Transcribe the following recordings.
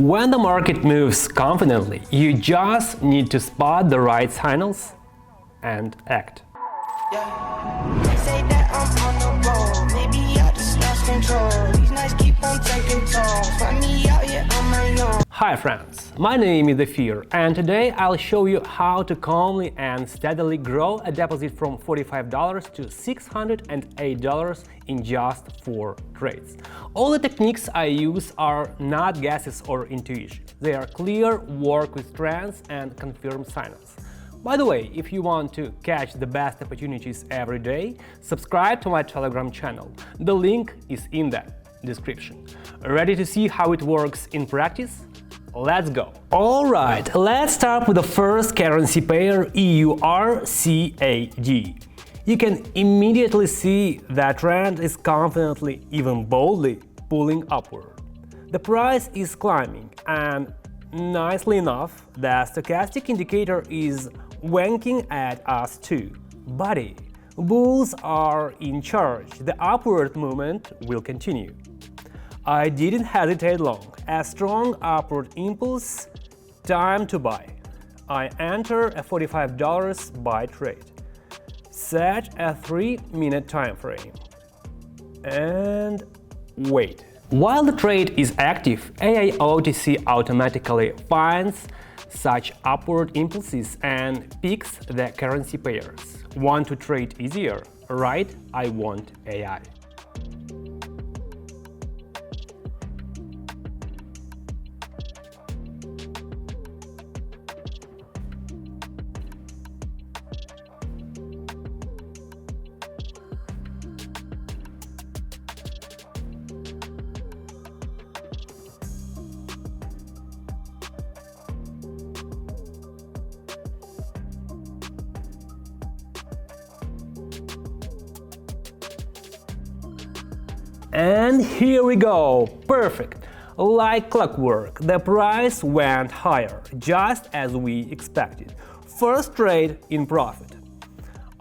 When the market moves confidently, you just need to spot the right signals and act. They say that I'm on the road, maybe I just lost control. These nights keep on taking toll, find me out here on my own. Hi friends, my name is Efir, and today I'll show you how to calmly and steadily grow a deposit from $45 to $608 in just 4 trades. All the techniques I use are not guesses or intuition. They are clear, work with trends and confirm signals. By the way, if you want to catch the best opportunities every day, subscribe to my Telegram channel. The link is in the description. Ready to see how it works in practice? Let's go! Alright, let's start with the first currency pair EUR/CAD. You can immediately see that trend is confidently, even boldly, pulling upward. The price is climbing, and nicely enough, the stochastic indicator is winking at us too. Buddy, bulls are in charge. The upward movement will continue. I didn't hesitate long. A strong upward impulse, time to buy. I enter a $45 buy trade. Set a 3-minute time frame. And wait. While the trade is active, AIOTC automatically finds such upward impulses and picks the currency pairs. Want to trade easier? Right, I want AI. And here we go! Perfect! Like clockwork, the price went higher, just as we expected. First trade in profit.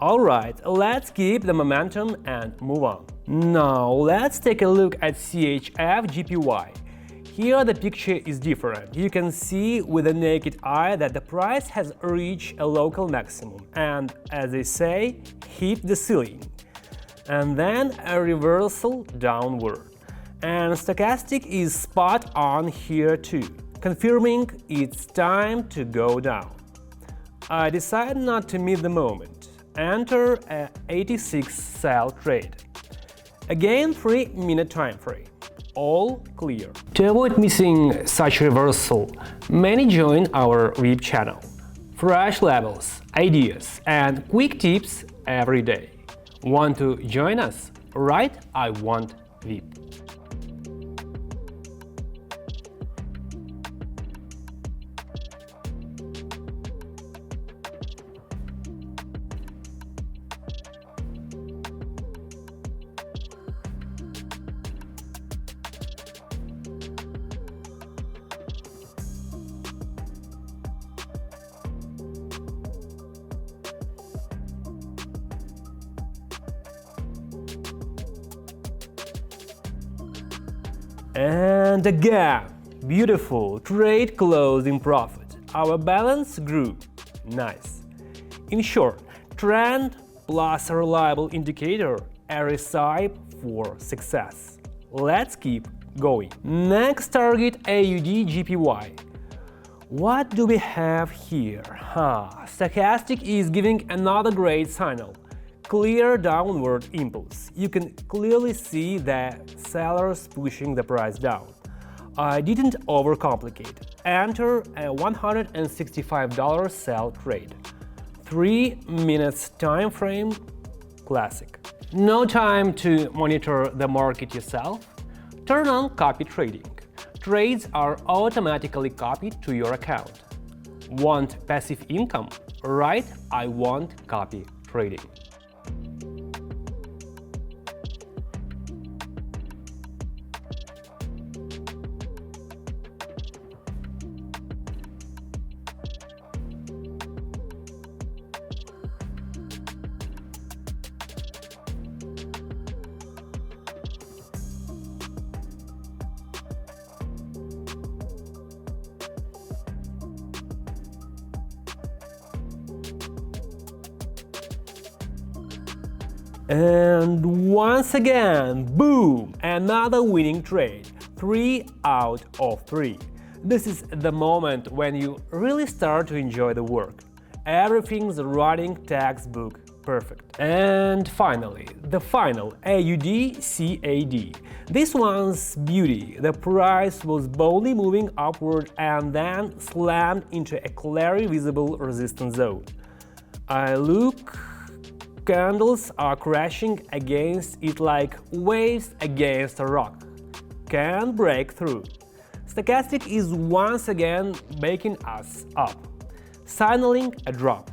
Alright, let's keep the momentum and move on. Now let's take a look at CHF-JPY. Here the picture is different. You can see with the naked eye that the price has reached a local maximum and, as they say, hit the ceiling. And then a reversal downward. And stochastic is spot on here too, confirming it's time to go down. I decide not to miss the moment. Enter a 86 sell trade. Again 3-minute time frame. All clear. To avoid missing such reversal, many join our VIP channel. Fresh levels, ideas and quick tips every day. Want to join us? Right, I want VIP. And again, beautiful, trade closed in profit. Our balance grew. Nice. In short, trend plus a reliable indicator, a recipe for success. Let's keep going. Next target AUD/JPY. What do we have here? Stochastic is giving another great signal. Clear downward impulse. You can clearly see the sellers pushing the price down. I didn't overcomplicate. Enter a $165 sell trade. 3 minutes time frame, classic. No time to monitor the market yourself? Turn on copy trading. Trades are automatically copied to your account. Want passive income? Right, I want copy trading. And once again, boom! Another winning trade. 3 out of 3. This is the moment when you really start to enjoy the work. Everything's running textbook perfect. And finally, the final AUD-CAD. This one's beauty. The price was boldly moving upward and then slammed into a clearly visible resistance zone. I look, candles are crashing against it like waves against a rock. Can't break through. Stochastic is once again baking us up, signaling a drop.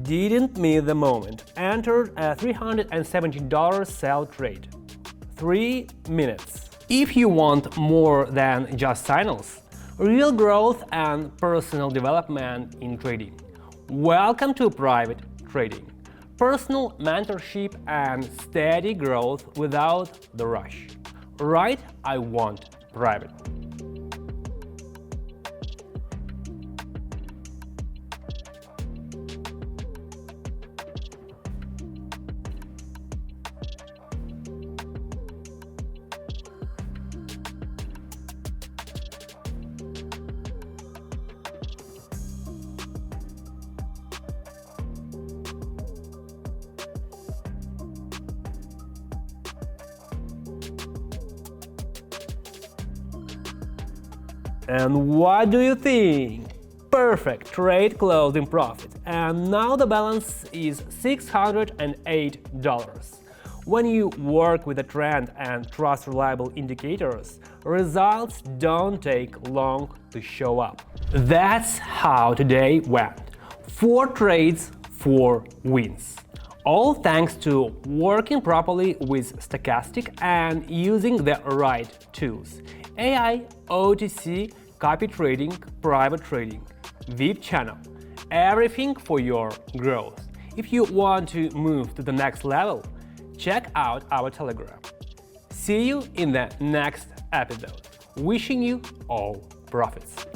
Didn't miss the moment. Entered a $370 sell trade. 3 minutes. If you want more than just signals, real growth and personal development in trading, welcome to private trading. Personal mentorship and steady growth without the rush. Right? I want private. And what do you think? Perfect trade closed in profit, and now the balance is $608. When you work with a trend and trust reliable indicators, results don't take long to show up. That's how today went. 4 trades, 4 wins. All thanks to working properly with Stochastic and using the right tools. AI, OTC, copy trading, private trading, VIP channel, everything for your growth. If you want to move to the next level, check out our Telegram. See you in the next episode. Wishing you all profits.